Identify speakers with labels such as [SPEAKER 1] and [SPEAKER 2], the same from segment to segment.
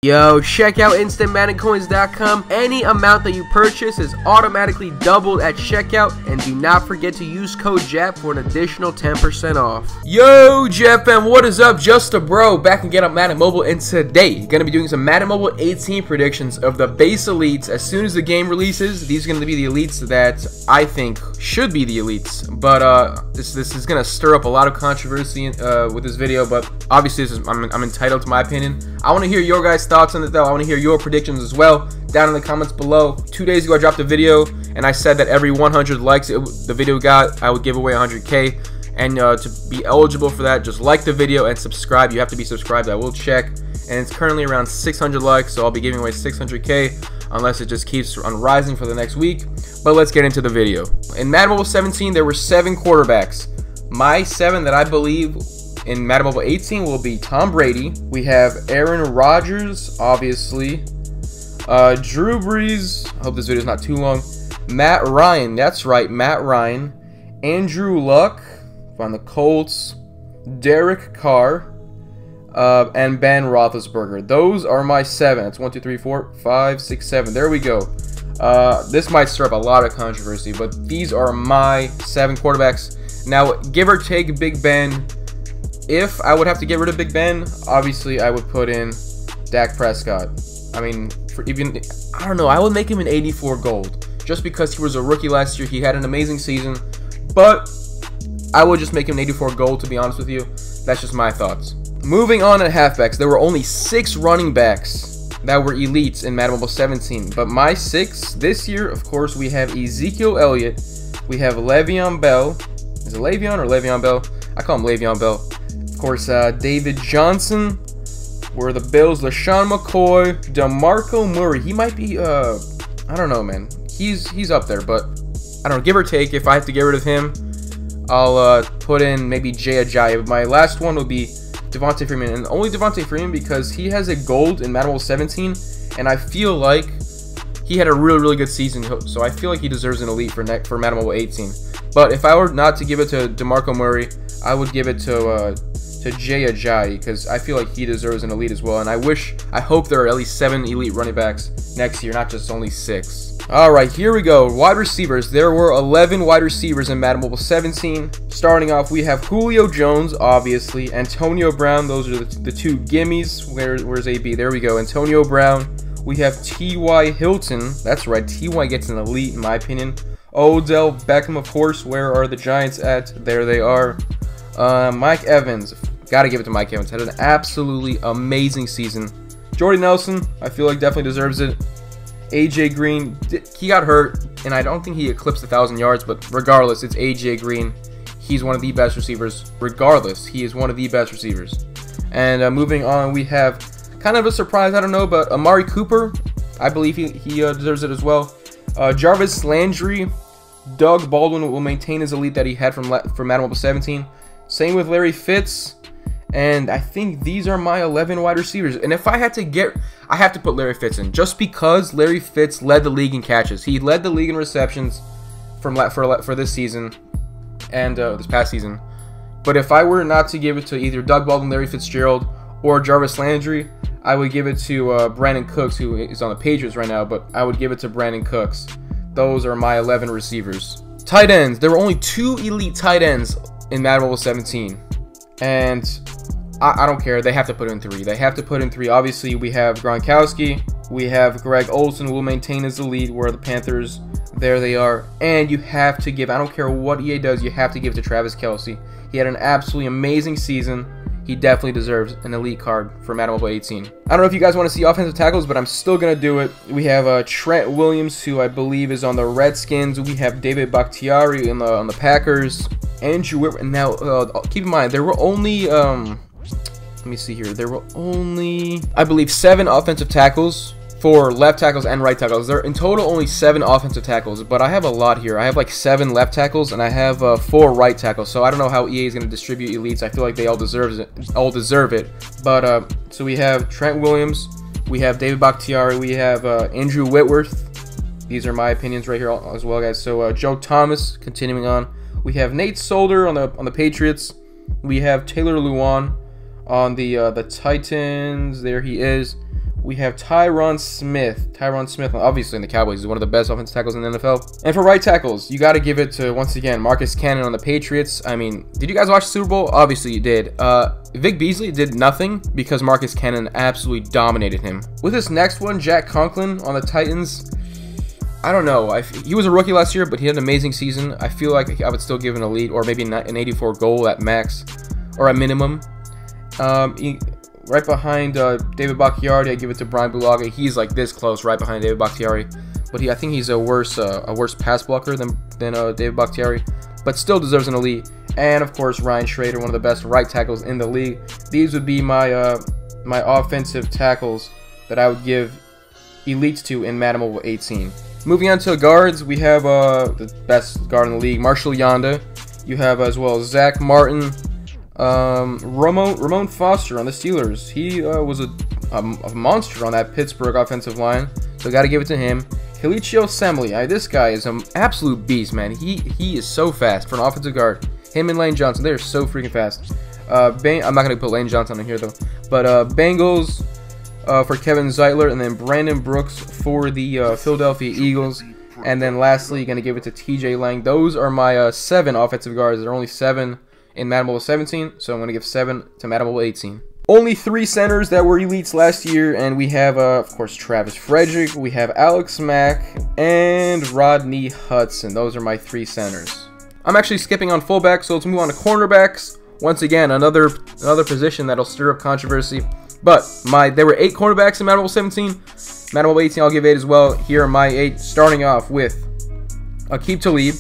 [SPEAKER 1] Yo, check out instantmaddencoins.com. Any amount that you purchase is automatically doubled at checkout, and do not forget to use code JAP for an additional 10% off. Yo, Jeff, and what is up? Just a bro back again on Madden Mobile, and today gonna be doing some Madden Mobile 18 predictions of the base elites. As soon as the game releases, these are gonna be the elites that I think should be the elites. But this is gonna stir up a lot of controversy with this video. But obviously, I'm entitled to my opinion. I want to hear your guys' thoughts on it, though. I want to hear your predictions as well down in the comments below. 2 days ago, I dropped a video, and I said that every 100 likes the video got, I would give away 100K. And to be eligible for that, just like the video and subscribe. You have to be subscribed. I will check, and it's currently around 600 likes, so I'll be giving away 600K unless it just keeps on rising for the next week. But let's get into the video. In Madden Mobile 17, there were 7 quarterbacks. My 7 that I believe in Madden Mobile 18 will be Tom Brady. We have Aaron Rodgers, obviously. Drew Brees. I hope this video is not too long. Matt Ryan. That's right, Matt Ryan. Andrew Luck on the Colts. Derek Carr. And Ben Roethlisberger. Those are my 7. That's 1, 2, 3, 4, 5, 6, 7. There we go. This might stir up a lot of controversy, but these are my 7 quarterbacks. Now, give or take Big Ben. If I would have to get rid of Big Ben, obviously I would put in Dak Prescott. I mean, I don't know, I would make him an 84 gold. Just because he was a rookie last year, he had an amazing season. But I would just make him an 84 gold, to be honest with you. That's just my thoughts. Moving on to halfbacks, there were only 6 running backs that were elites in Madden Mobile 17. But my 6 this year, of course, we have Ezekiel Elliott. We have Le'Veon Bell. Is it Le'Veon or Le'Veon Bell? I call him Le'Veon Bell. Of course, David Johnson. We're the Bills. LaShawn McCoy. DeMarco Murray. He might be, I don't know, man. He's up there, but I don't know. Give or take, if I have to get rid of him, I'll put in maybe Jay Ajayi. My last one would be Devontae Freeman. And only Devontae Freeman because he has a gold in Madden Mobile 17. And I feel like he had a really good season. So I feel like he deserves an elite for Madden Mobile 18. But if I were not to give it to DeMarco Murray, I would give it to Jay Ajayi because I feel like he deserves an elite as well. And I hope there are at least 7 elite running backs next year, not just only 6. Alright, here we go. Wide receivers. There were 11 wide receivers in Madden Mobile 17. Starting off, we have Julio Jones, obviously. Antonio Brown. Those are the 2 gimmies. Where's AB? There we go. Antonio Brown. We have T.Y. Hilton. That's right. T.Y. gets an elite, in my opinion. Odell Beckham, of course. Where are the Giants at? There they are. Mike Evans. Gotta give it to Mike Evans. Had an absolutely amazing season. Jordy Nelson, I feel like definitely deserves it. AJ Green, he got hurt, and I don't think he eclipsed 1,000 yards, but regardless, it's AJ Green. He's one of the best receivers. Regardless, he is one of the best receivers. And moving on, we have kind of a surprise, I don't know, but Amari Cooper, I believe he deserves it as well. Jarvis Landry, Doug Baldwin will maintain his elite that he had from Madden Mobile 17. Same with Larry Fitz. And I think these are my 11 wide receivers. And if I had to I have to put Larry Fitz in. Just because Larry Fitz led the league in catches. He led the league in receptions for this season. And this past season. But if I were not to give it to either Doug Baldwin, Larry Fitzgerald, or Jarvis Landry, I would give it to Brandon Cooks, who is on the Patriots right now. But I would give it to Brandon Cooks. Those are my 11 receivers. Tight ends. There were only 2 elite tight ends in Madden Mobile 17. And I don't care. They have to put in 3. They have to put in 3. Obviously, we have Gronkowski. We have Greg Olsen, who will maintain his elite, where the Panthers, there they are. And you have to give, I don't care what EA does, you have to give it to Travis Kelce. He had an absolutely amazing season. He definitely deserves an elite card for Madden Mobile 18. I don't know if you guys want to see offensive tackles, but I'm still going to do it. We have Trent Williams, who I believe is on the Redskins. We have David Bakhtiari on the Packers. Andrew Whitworth. Now, keep in mind, there were only, let me see here. There were only, I believe, 7 offensive tackles for left tackles and right tackles. There are in total only 7 offensive tackles, but I have a lot here. I have like 7 left tackles and I have 4 right tackles. So I don't know how EA is going to distribute elites. I feel like they all deserve it. But so we have Trent Williams, we have David Bakhtiari, we have Andrew Whitworth. These are my opinions right here as well, guys. So Joe Thomas, continuing on. We have Nate Solder on the Patriots. We have Taylor Lewan on the Titans. There he is. we have Tyron Smith. Tyron Smith, obviously in the Cowboys, is one of the best offensive tackles in the NFL. And for right tackles, you got to give it to, once again, Marcus Cannon on the Patriots. I mean, did you guys watch the Super Bowl? Obviously you did. Vic Beasley did nothing because Marcus Cannon absolutely dominated him. With this next one, Jack Conklin on the Titans, I don't know. He was a rookie last year, but he had an amazing season. I feel like I would still give an elite or maybe an 84 goal at max or at minimum. Right behind David Bakhtiari, I give it to Brian Bulaga. He's like this close, right behind David Bakhtiari. But I think he's a worse pass blocker than David Bakhtiari, but still deserves an elite. And of course, Ryan Schrader, one of the best right tackles in the league. These would be my my offensive tackles that I would give elites to in Madden Mobile 18. Moving on to guards, we have the best guard in the league, Marshall Yanda. You have as well Zach Martin, Ramon Foster on the Steelers. He was a monster on that Pittsburgh offensive line, so got to give it to him. Kalichio Semley, this guy is an absolute beast, man. He is so fast for an offensive guard. Him and Lane Johnson, they are so freaking fast. I'm not gonna put Lane Johnson in here though, but Bengals for Kevin Zeitler, and then Brandon Brooks for the Philadelphia Eagles. And then lastly, going to give it to TJ Lang. Those are my 7 offensive guards. There are only 7 in Madden Mobile 17, so I'm going to give 7 to Madden Mobile 18. Only 3 centers that were elites last year, and we have, of course, Travis Frederick, we have Alex Mack, and Rodney Hudson. Those are my 3 centers. I'm actually skipping on fullbacks, so let's move on to cornerbacks. Once again, another position that'll stir up controversy. But there were 8 cornerbacks in Madden Mobile 17. Madden Mobile 18, I'll give 8 as well. Here are my 8, starting off with Aqib Talib,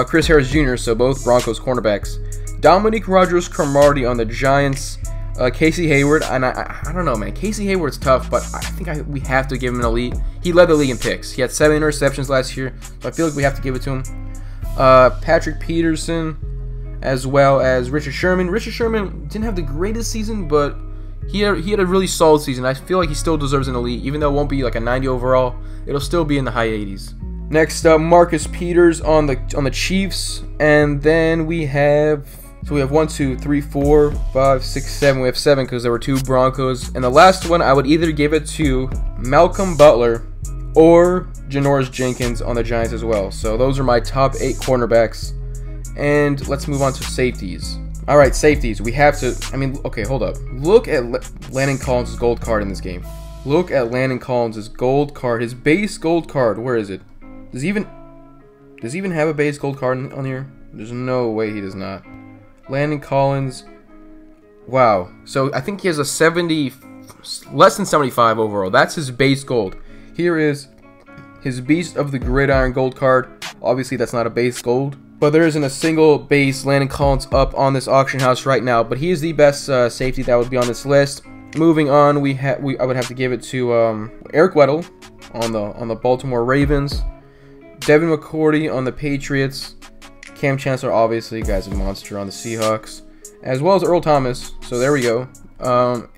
[SPEAKER 1] Chris Harris Jr., so both Broncos cornerbacks. Dominique Rodgers-Cromartie on the Giants. Casey Hayward, and I don't know, man. Casey Hayward's tough, but I think we have to give him an elite. He led the league in picks. He had 7 interceptions last year, so I feel like we have to give it to him. Patrick Peterson, as well as Richard Sherman. Richard Sherman didn't have the greatest season, but he had a really solid season. I feel like he still deserves an elite, even though it won't be like a 90 overall. It'll still be in the high 80s. Next up, Marcus Peters on the Chiefs, and then we have 1, 2, 3, 4, 5, 6, 7. We have 7 because there were 2 Broncos, and the last one I would either give it to Malcolm Butler or Janoris Jenkins on the Giants as well. So those are my top 8 cornerbacks. And let's move on to safeties. All right, safeties. We have to. Okay, hold up. Look at Landon Collins' gold card in this game. Look at Landon Collins' gold card. His base gold card. Where is it? Does he even have a base gold card on here? There's no way he does not. Landon Collins. Wow. So I think he has a 70, less than 75 overall. That's his base gold. Here is his Beast of the Gridiron gold card. Obviously, that's not a base gold, but there isn't a single base Landon Collins up on this auction house right now. But he is the best safety that would be on this list. Moving on, I would have to give it to Eric Weddle on the Baltimore Ravens, Devin McCourty on the Patriots, Cam Chancellor, obviously, guy's a monster on the Seahawks, as well as Earl Thomas. So there we go.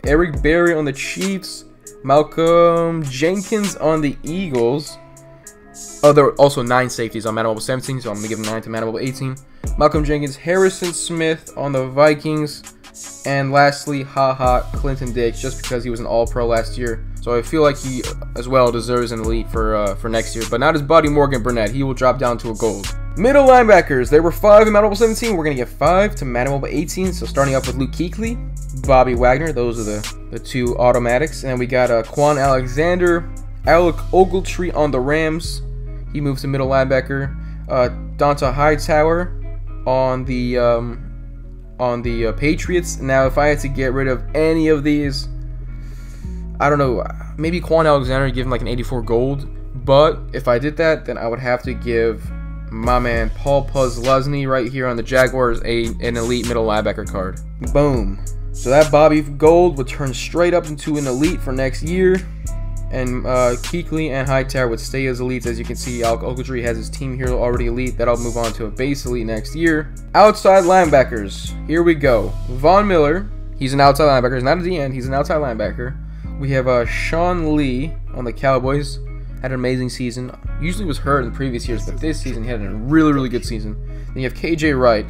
[SPEAKER 1] Eric Berry on the Chiefs, Malcolm Jenkins on the Eagles. There are also 9 safeties on Madden Mobile 17, so I'm going to give them 9 to Madden Mobile 18. Malcolm Jenkins, Harrison Smith on the Vikings, and lastly, Clinton Dix, just because he was an All-Pro last year. So I feel like he, as well, deserves an elite for next year, but not his buddy Morgan Burnett. He will drop down to a gold. Middle linebackers, there were 5 in Madden Mobile 17. We're going to get 5 to Madden Mobile 18. So starting off with Luke Kuechly, Bobby Wagner. Those are the 2 automatics. And then we got Quan Alexander, Alec Ogletree on the Rams. He moves to middle linebacker. Donta Hightower on the Patriots. Now, if I had to get rid of any of these, I don't know, maybe Quan Alexander, give him like an 84 gold. But if I did that, then I would have to give my man Paul Posluszny right here on the Jaguars an elite middle linebacker card. Boom. So that Bobby Gold would turn straight up into an elite for next year. And Kuechly and Hightower would stay as elites. As you can see, Alec Ogletree has his team here already elite. That'll move on to a base elite next year. Outside linebackers. Here we go. Von Miller. He's an outside linebacker. He's not a DN. He's an outside linebacker. We have Sean Lee on the Cowboys. Had an amazing season. Usually was hurt in the previous years, but this season he had a really, really good season. Then you have KJ Wright.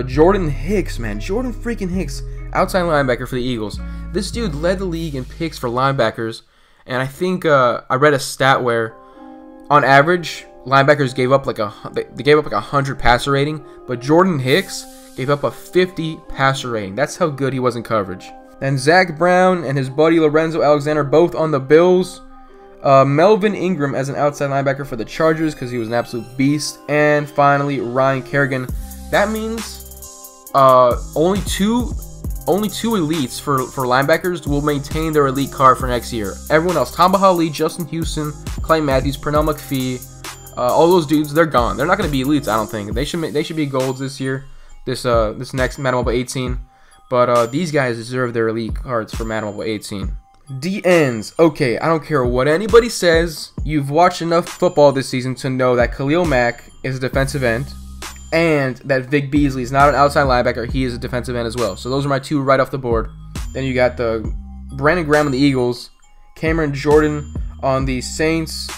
[SPEAKER 1] Jordan Hicks, man. Jordan freaking Hicks. outside linebacker for the Eagles. This dude led the league in picks for linebackers, and I think I read a stat where, on average, linebackers gave up like 100 passer rating, but Jordan Hicks gave up a 50 passer rating. That's how good he was in coverage. Then Zach Brown and his buddy Lorenzo Alexander both on the Bills. Melvin Ingram as an outside linebacker for the Chargers because he was an absolute beast. And finally, Ryan Kerrigan. That means only two elites for linebackers will maintain their elite card for next year. Everyone else, Tamba Hali, Justin Houston, Clay Matthews, Pernell McPhee, all those dudes, they're gone. They're not going to be elites, I don't think. They should be golds this year, this next Madden Mobile 18. But these guys deserve their elite cards for Madden Mobile 18. D-ends. Okay, I don't care what anybody says. You've watched enough football this season to know that Khalil Mack is a defensive end, and that Vic Beasley is not an outside linebacker. He is a defensive end as well. So those are my two right off the board. Then you got the Brandon Graham on the Eagles, Cameron Jordan on the Saints,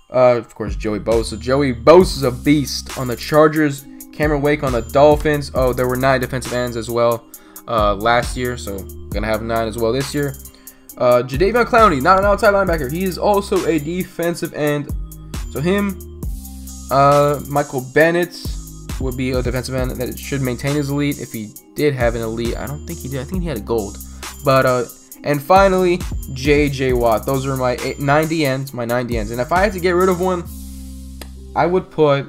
[SPEAKER 1] of course Joey Bosa. Joey Bosa is a beast on the Chargers. Cameron Wake on the Dolphins. Oh, there were 9 defensive ends as well last year, so gonna have 9 as well this year. Jadeveon Clowney, not an outside linebacker. He is also a defensive end. So him, Michael Bennett would be a defensive end that should maintain his elite. If he did have an elite, I don't think he did. I think he had a gold. But and finally, J.J. Watt. Those are my 90 ends. My 90 ends. And if I had to get rid of one, I would put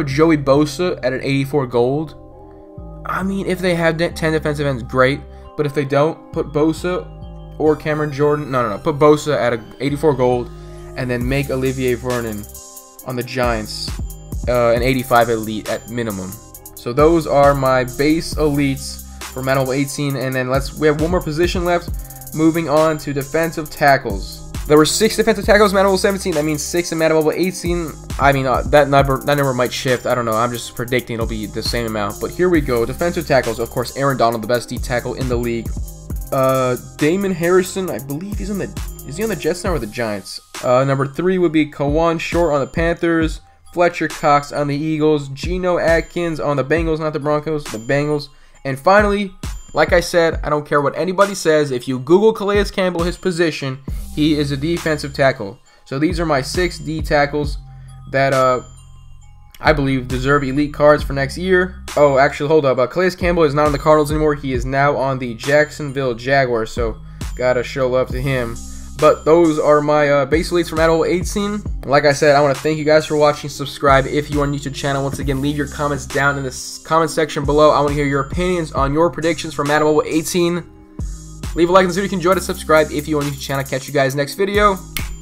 [SPEAKER 1] Joey Bosa at an 84 gold. I mean, if they have 10 defensive ends, great. But if they don't, put Bosa or Cameron Jordan. No. Put Bosa at an 84 gold, and then make Olivier Vernon on the Giants an 85 elite at minimum. So those are my base elites for Madden Mobile 18, and then we have one more position left. Moving on to defensive tackles. There were 6 defensive tackles in Madden Mobile 17. That means 6 in Madden Mobile 18. I mean, that number might shift. I don't know. I'm just predicting it'll be the same amount. But here we go. Defensive tackles. Of course, Aaron Donald, the best D tackle in the league. Damon Harrison, I believe he's on the. Is he on the Jets now or the Giants? Number 3 would be Kawan Short on the Panthers. Fletcher Cox on the Eagles. Geno Atkins on the Bengals, not the Broncos. The Bengals. And finally, like I said, I don't care what anybody says. If you Google Calais Campbell, his position, he is a defensive tackle. So these are my 6 D tackles that I believe deserve elite cards for next year. Oh, actually, hold up. Calais Campbell is not on the Cardinals anymore. He is now on the Jacksonville Jaguars. So gotta show love to him. But those are my base elites for Madden Mobile 18. Like I said, I want to thank you guys for watching. Subscribe if you are on YouTube channel. Once again, leave your comments down in the comment section below. I want to hear your opinions on your predictions for Madden Mobile 18. Leave a like on this video if you enjoyed it. Subscribe if you are on YouTube channel. Catch you guys next video.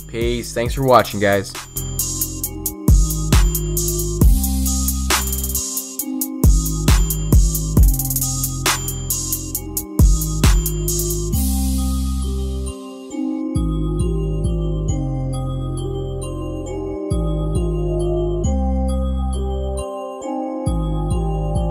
[SPEAKER 1] Peace. Thanks for watching, guys.